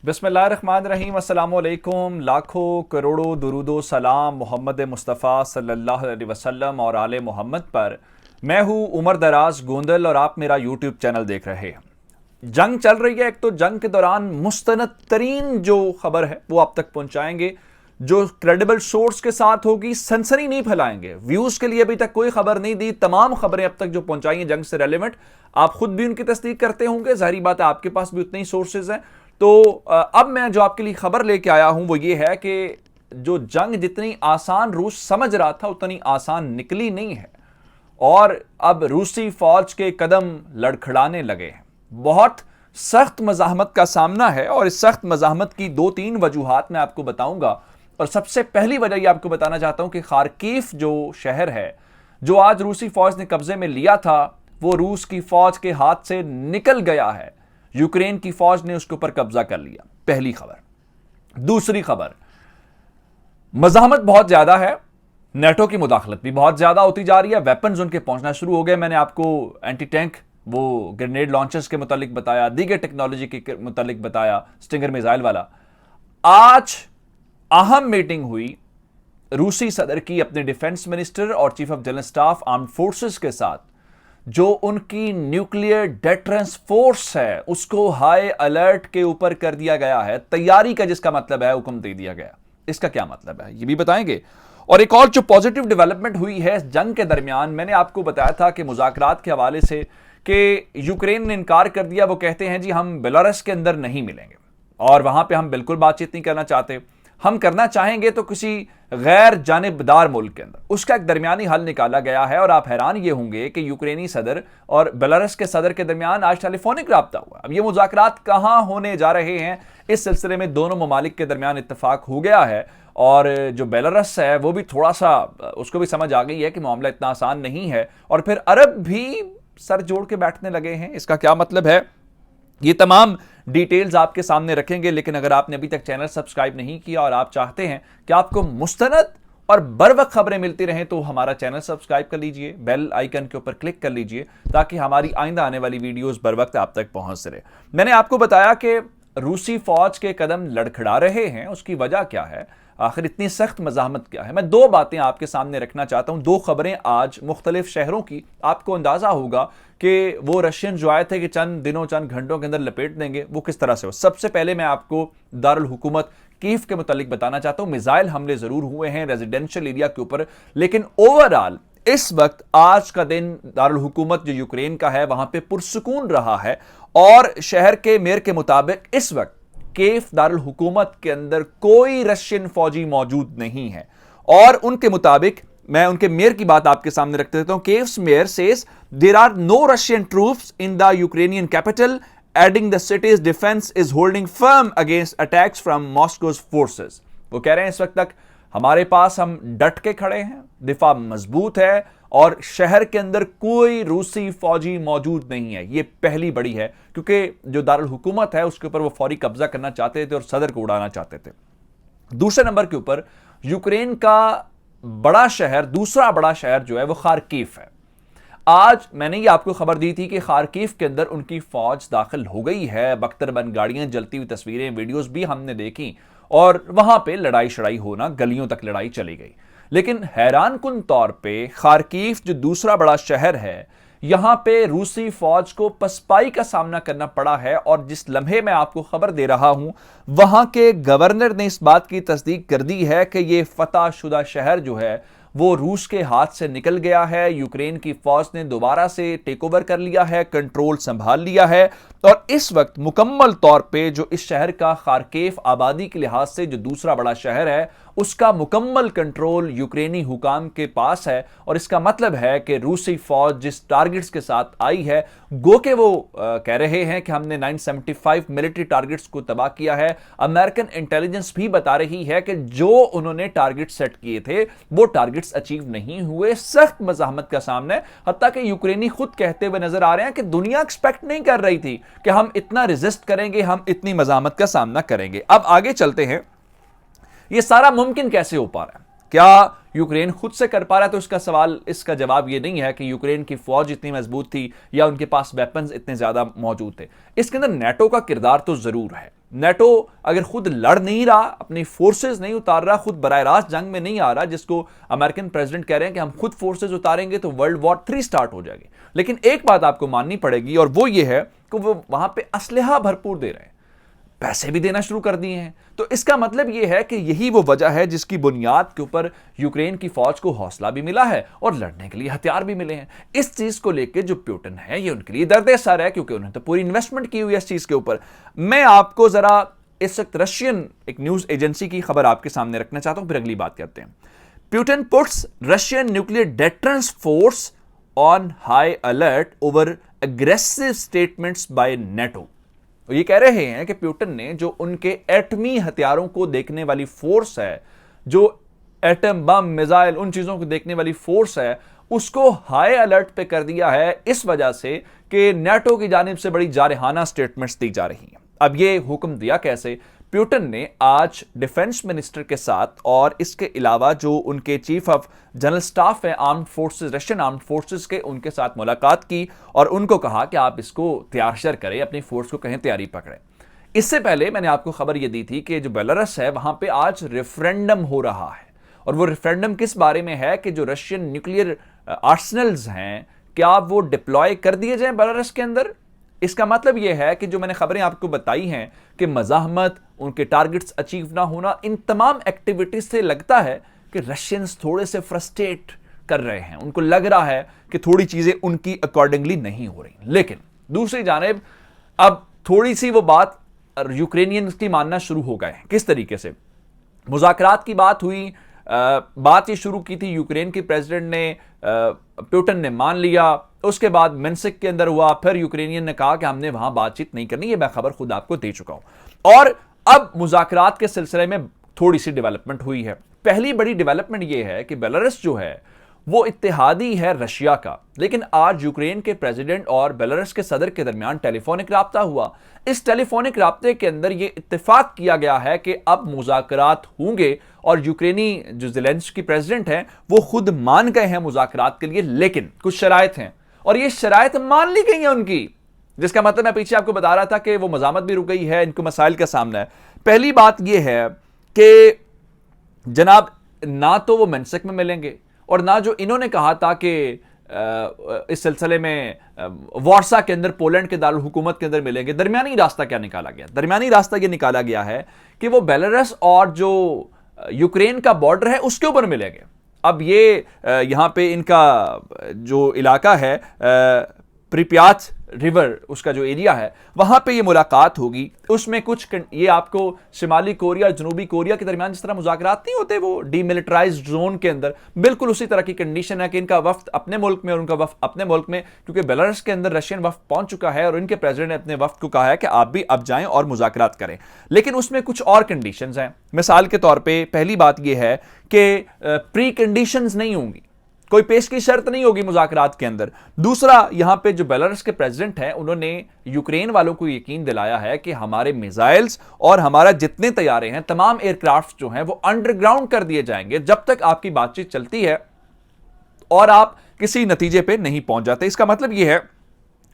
बिस्मिल्लाहिर्रहमानिर्रहीम, अस्सलाम वालेकुम। लाखों करोड़ों दुरूदो सलाम मोहम्मद मुस्तफ़ा सल्लल्लाहु अलैहि वसल्लम और आले मोहम्मद पर। मैं हूँ उमर दराज गोंदल और आप मेरा यूट्यूब चैनल देख रहे हैं। जंग चल रही है, एक तो जंग के दौरान मुस्तनद तरीन जो खबर है वो आप तक पहुंचाएंगे, जो क्रेडिबल सोर्स के साथ होगी। सनसनी नहीं फैलाएंगे, व्यूज के लिए अभी तक कोई खबर नहीं दी। तमाम खबरें अब तक जो पहुंचाई हैं जंग से रेलिवेंट, आप खुद भी उनकी तस्दीक करते होंगे, जाहिर बात है आपके पास भी उतने ही सोर्सेज हैं। तो अब मैं जो आपके लिए खबर लेके आया हूं वो ये है कि जो जंग जितनी आसान रूस समझ रहा था उतनी आसान निकली नहीं है और अब रूसी फौज के कदम लड़खड़ाने लगे हैं। बहुत सख्त मज़ाहमत का सामना है और इस सख्त मज़ाहमत की दो तीन वजूहात मैं आपको बताऊंगा। और सबसे पहली वजह यह आपको बताना चाहता हूं कि खार्किव जो शहर है जो आज रूसी फौज ने कब्जे में लिया था, वो रूस की फौज के हाथ से निकल गया है। यूक्रेन की फौज ने उसके ऊपर कब्जा कर लिया। पहली खबर। दूसरी खबर, मज़ाहमत बहुत ज्यादा है, नेटो की मुदाखलत भी बहुत ज्यादा होती जा रही है, वेपन्स उनके पहुंचना शुरू हो गए। मैंने आपको एंटी टैंक वो ग्रेनेड लॉन्चर्स के मुतालिक बताया, दीगर टेक्नोलॉजी के मुतालिक बताया, स्टिंगर मिसाइल वाला। आज अहम मीटिंग हुई रूसी सदर की अपने डिफेंस मिनिस्टर और chief of general staff armed forces के साथ। जो उनकी न्यूक्लियर डेटरेंस फोर्स है उसको हाई अलर्ट के ऊपर कर दिया गया है, तैयारी का जिसका मतलब है हुक्म दे दिया गया। इसका क्या मतलब है ये भी बताएंगे। और एक और जो पॉजिटिव डेवलपमेंट हुई है इस जंग के दरमियान, मैंने आपको बताया था कि मुज़ाकरात के हवाले से कि यूक्रेन ने इनकार कर दिया। वो कहते हैं जी हम बेलारूस के अंदर नहीं मिलेंगे और वहां पे हम बिल्कुल बातचीत नहीं करना चाहते, हम करना चाहेंगे तो किसी गैर जानिबदार मुल्क के अंदर। उसका एक दरमियानी हल निकाला गया है और आप हैरान ये होंगे कि यूक्रेनी सदर और बेलारूस के सदर के दरमियान आज टेलीफोनिक राब्ता हुआ। अब ये मुज़ाकरात कहां होने जा रहे हैं, इस सिलसिले में दोनों ममालिक के दरमियान इत्तेफाक हो गया है। और जो बेलारूस है वो भी थोड़ा सा, उसको भी समझ आ गई है कि मामला इतना आसान नहीं है और फिर अरब भी सर जोड़ के बैठने लगे हैं। इसका क्या मतलब है, ये तमाम डिटेल्स आपके सामने रखेंगे। लेकिन अगर आपने अभी तक चैनल सब्सक्राइब नहीं किया और आप चाहते हैं कि आपको मुस्तनद और बर वक्त खबरें मिलती रहें तो हमारा चैनल सब्सक्राइब कर लीजिए, बेल आइकन के ऊपर क्लिक कर लीजिए ताकि हमारी आइंदा आने वाली वीडियोस बर वक्त आप तक पहुंच सके। मैंने आपको बताया कि रूसी फौज के कदम लड़खड़ा रहे हैं, उसकी वजह क्या है, आखिर इतनी सख्त मज़ाहमत क्या है। मैं दो बातें आपके सामने रखना चाहता हूं, दो खबरें आज मुख्तलिफ शहरों की। आपको अंदाजा होगा कि वो रशियन जो आए थे कि चंद दिनों चंद घंटों के अंदर लपेट देंगे, वो किस तरह से हो। सबसे पहले मैं आपको दारुल हुकूमत कीव के मुतालिक बताना चाहता हूं। मिसाइल हमले जरूर हुए हैं रेजिडेंशियल एरिया के ऊपर, लेकिन ओवरऑल इस वक्त आज का दिन दारुल हुकूमत जो यूक्रेन का है वहां पे पुरसुकून रहा है। और शहर के मेयर के मुताबिक इस वक्त कीव दारुल हुकूमत के अंदर कोई रशियन फौजी मौजूद नहीं है। और उनके मुताबिक, मैं उनके मेयर की बात आपके सामने रख देता हूं। Kyiv's mayor says there are no Russian troops in the Ukrainian capital, adding the city's defence is holding firm against attacks from Moscow's forces. वो कह रहे हैं इस वक्त तक हमारे पास, हम डट के खड़े हैं, दिफा मजबूत है और शहर के अंदर कोई रूसी फौजी मौजूद नहीं है। यह पहली बड़ी है क्योंकि जो दारुल हुकूमत है उसके ऊपर वो फौरी कब्जा करना चाहते थे और सदर को उड़ाना चाहते थे। दूसरे नंबर के ऊपर यूक्रेन का बड़ा शहर, दूसरा बड़ा शहर जो है वो खार्किव है। आज मैंने ये आपको खबर दी थी कि खार्किव के अंदर उनकी फौज दाखिल हो गई है। बख्तरबंद गाड़ियां, जलती हुई तस्वीरें, वीडियोस भी हमने देखी और वहां पे लड़ाई शड़ाई होना, गलियों तक लड़ाई चली गई। लेकिन हैरान कुन तौर पे खार्किव जो दूसरा बड़ा शहर है, यहां पे रूसी फौज को पसपाई का सामना करना पड़ा है। और जिस लम्हे मैं आपको खबर दे रहा हूं, वहां के गवर्नर ने इस बात की तस्दीक कर दी है कि यह फतह शुदा शहर जो है वो रूस के हाथ से निकल गया है। यूक्रेन की फौज ने दोबारा से टेक ओवर कर लिया है, कंट्रोल संभाल लिया है और इस वक्त मुकम्मल तौर पे जो इस शहर का खार्किव आबादी के लिहाज से जो दूसरा बड़ा शहर है उसका मुकम्मल कंट्रोल यूक्रेनी हुकाम के पास है। और इसका मतलब है कि रूसी फौज जिस टारगेट्स के साथ आई है, गो के वो कह रहे हैं कि हमने 975 मिलिट्री टारगेट्स को तबाह किया है। अमेरिकन इंटेलिजेंस भी बता रही है कि जो उन्होंने टारगेट सेट किए थे वो टारगेट्स अचीव नहीं हुए। सख्त मज़ाहमत का सामना है, हत्ता कि यूक्रेनी खुद कहते हुए नजर आ रहे हैं कि दुनिया एक्सपेक्ट नहीं कर रही थी कि हम इतना रेजिस्ट करेंगे, हम इतनी मज़ाहमत का सामना करेंगे। अब आगे चलते हैं, यह सारा मुमकिन कैसे हो पा रहा है, क्या यूक्रेन खुद से कर पा रहा है? तो इसका सवाल, इसका जवाब यह नहीं है कि यूक्रेन की फौज इतनी मजबूत थी या उनके पास वेपन्स इतने ज्यादा मौजूद थे। इसके अंदर नेटो का किरदार तो जरूर है। नेटो अगर खुद लड़ नहीं रहा, अपनी फोर्सेस नहीं उतार रहा, खुद बराह रास्त जंग में नहीं आ रहा, जिसको अमेरिकन प्रेसिडेंट कह रहे हैं कि हम खुद फोर्सेस उतारेंगे तो वर्ल्ड वॉर 3 स्टार्ट हो जाएगी। लेकिन एक बात आपको माननी पड़ेगी और वो ये है कि वो वहां पे असलहा भरपूर दे रहे हैं, पैसे भी देना शुरू कर दिए हैं। तो इसका मतलब यह है कि यही वो वजह है जिसकी बुनियाद के ऊपर यूक्रेन की फौज को हौसला भी मिला है और लड़ने के लिए हथियार भी मिले हैं। इस चीज को लेकर जो पुतिन है ये उनके लिए दर्द सर है, क्योंकि उन्होंने तो पूरी इन्वेस्टमेंट की हुई है इस चीज के ऊपर। मैं आपको जरा इस वक्त रशियन एक न्यूज एजेंसी की खबर आपके सामने रखना चाहता हूं, फिर अगली बात करते हैं। Putin puts Russian nuclear deterrence force on high alert over aggressive statements by NATO. ये कह रहे हैं कि पुतिन ने जो उनके एटमी हथियारों को देखने वाली फोर्स है, जो एटम बम मिसाइल उन चीजों को देखने वाली फोर्स है, उसको हाई अलर्ट पे कर दिया है इस वजह से कि नेटो की जानिब से बड़ी जारहाना स्टेटमेंट्स दी जा रही हैं। अब ये हुक्म दिया कैसे? पुतिन ने आज डिफेंस मिनिस्टर के साथ और इसके अलावा जो उनके चीफ ऑफ जनरल स्टाफ है armed forces, Russian armed forces के, उनके साथ मुलाकात की और उनको कहा कि आप इसको तैयार करें, अपनी फोर्स को कहें तैयारी पकड़ें। इससे पहले मैंने आपको खबर यह दी थी कि जो बेलारूस है वहां पे आज रेफरेंडम हो रहा है, और वो रेफरेंडम किस बारे में है कि जो रशियन न्यूक्लियर आर्सेनल्स हैं क्या वो डिप्लॉय कर दिए जाएं बेलारूस के अंदर। इसका मतलब यह है कि जो मैंने खबरें आपको बताई हैं कि मज़ाहमत, उनके टारगेट्स अचीव ना होना, इन तमाम एक्टिविटीज से लगता है कि रशियंस थोड़े से फ्रस्ट्रेट कर रहे हैं, उनको लग रहा है कि थोड़ी चीजें उनकी अकॉर्डिंगली नहीं हो रही। लेकिन दूसरी जानिब अब थोड़ी सी वो बात यूक्रेनियंस की मानना शुरू हो गए। किस तरीके से? मुज़ाकरात की बात हुई, बात ये शुरू की थी यूक्रेन के प्रेसिडेंट ने, पुतिन ने मान लिया, उसके बाद मिन्स्क के अंदर हुआ, फिर यूक्रेनियन ने कहा कि हमने वहां बातचीत नहीं करनी। ये मैं खबर खुद आपको दे चुका हूं। और अब मुज़ाकरात के सिलसिले में थोड़ी सी डेवलपमेंट हुई है। पहली बड़ी डेवलपमेंट यह है कि बेलारूस जो है वो इत्तेहादी है रशिया का, लेकिन आज यूक्रेन के प्रेसिडेंट और बेलारूस के सदर के दरमियान टेलीफोनिक राब्ता हुआ। इस टेलीफोनिक राब्ते के अंदर यह इत्तेफाक किया गया है कि अब मुज़ाकरात होंगे और यूक्रेनी जो ज़ेलेंस्की प्रेसिडेंट हैं वो खुद मान गए हैं मुज़ाकरात के लिए, लेकिन कुछ शराइत हैं और ये शराइत मान ली गई हैं उनकी, जिसका मतलब मैं पीछे आपको बता रहा था कि वो मज़ामत भी रुक गई है, इनको मसाइल का सामना है। पहली बात यह है कि जनाब ना तो वो मिन्स्क में मिलेंगे और ना जो इन्होंने कहा था कि इस सिलसिले में वार्सा के अंदर पोलैंड के दारुल हुकूमत के अंदर मिलेंगे। दरमियानी रास्ता क्या निकाला गया? दरमियानी रास्ता यह निकाला गया है कि वो बेलारूस और जो यूक्रेन का बॉर्डर है उसके ऊपर मिलेंगे। अब ये यहां पे इनका जो इलाका है प्रिप्यात रिवर, उसका जो एरिया है वहां पे ये मुलाकात होगी। उसमें कुछ ये आपको शिमाली कोरिया जनूबी कोरिया के दरमियान जिस तरह मुज़ाकरात नहीं होते वो डीमिलिटराइज्ड जोन के अंदर, बिल्कुल उसी तरह की कंडीशन है कि इनका वफ्द अपने मुल्क में और उनका वफ्द अपने मुल्क में, क्योंकि बेलारूस के अंदर रशियन वफ्द पहुंच चुका है और इनके प्रेसिडेंट ने अपने वफ्द को कहा है कि आप भी अब जाएं और मुज़ाकरात करें। लेकिन उसमें कुछ और कंडीशंस हैं। मिसाल के तौर पर पहली बात यह है कि प्री कंडीशंस नहीं होंगी, कोई पेश की शर्त नहीं होगी मुज़ाकरात के अंदर। दूसरा, यहां पे जो बेलारूस के प्रेसिडेंट हैं उन्होंने यूक्रेन वालों को यकीन दिलाया है कि हमारे मिसाइल्स और हमारा जितने तैयारे हैं, तमाम एयरक्राफ्ट जो हैं वो अंडरग्राउंड कर दिए जाएंगे जब तक आपकी बातचीत चलती है और आप किसी नतीजे पे नहीं पहुंच जाते। इसका मतलब यह है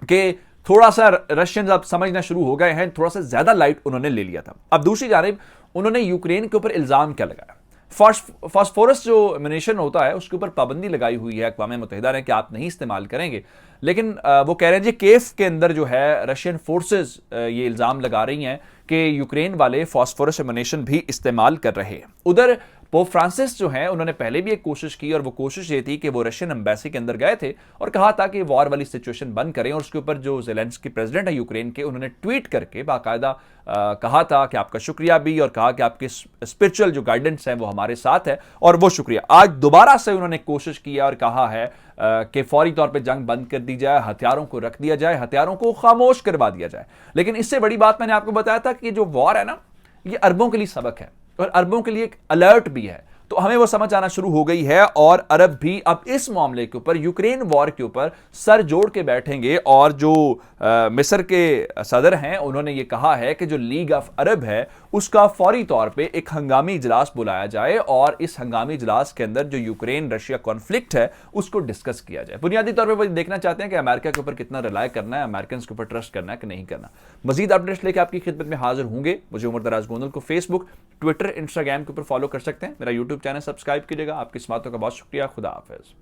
कि थोड़ा सा रशियंस अब समझना शुरू हो गए हैं, थोड़ा सा ज्यादा लाइट उन्होंने ले लिया था। अब दूसरी जानिब उन्होंने यूक्रेन के ऊपर इल्जाम क्या लगाया? फास्फोरस जो एमिनेशन होता है उसके ऊपर पाबंदी लगाई हुई है अक़वाम मुत्तहिदा ने कि आप नहीं इस्तेमाल करेंगे। लेकिन वो कह रहे हैं जी केफ के अंदर जो है रशियन फोर्सेस ये इल्ज़ाम लगा रही हैं कि यूक्रेन वाले फास्फोरस एमिनेशन भी इस्तेमाल कर रहे हैं। उधर पोप फ्रांसिस जो हैं उन्होंने पहले भी एक कोशिश की और वो कोशिश ये थी कि वो रशियन एम्बेसी के अंदर गए थे और कहा था कि वॉर वाली सिचुएशन बंद करें, और उसके ऊपर जो ज़ेलेंस्की प्रेसिडेंट है यूक्रेन के, उन्होंने ट्वीट करके बाकायदा कहा था कि आपका शुक्रिया भी, और कहा कि आपके स्पिरिचुअल जो गाइडेंस है वो हमारे साथ है और वो शुक्रिया। आज दोबारा से उन्होंने कोशिश की और कहा है कि फौरी तौर पे जंग बंद कर दी जाए, हथियारों को रख दिया जाए, हथियारों को खामोश करवा दिया जाए। लेकिन इससे बड़ी बात मैंने आपको बताया था कि जो वॉर है ना, ये अरबों के लिए सबक है और अरबों के लिए एक अलर्ट भी है। तो हमें वो समझ आना शुरू हो गई है और अरब भी अब इस मामले के ऊपर, यूक्रेन वॉर के ऊपर सर जोड़ के बैठेंगे। और जो मिस्र के सदर हैं उन्होंने ये कहा है कि जो लीग ऑफ अरब है उसका फौरी तौर पे एक हंगामी इजलास बुलाया जाए और इस हंगामी इजलास के अंदर जो यूक्रेन रशिया कॉन्फ्लिक्ट है उसको डिस्कस किया जाए। बुनियादी तौर पे वो देखना चाहते हैं कि अमेरिका के ऊपर कितना रिलाय करना है, अमेरिकन के ऊपर ट्रस्ट करना है कि नहीं करना। मजीद अपडेट्स लेके आपकी खिदमत में हाजिर होंगे। मुझे उमर दराज गोंदल को फेसबुक, ट्विटर, इंस्टाग्राम के ऊपर फॉलो कर सकते हैं। मेरा यूट्यूब चैनल सब्सक्राइब कीजिएगा। आपकी इस बातों का बहुत शुक्रिया। खुदा हाफिज।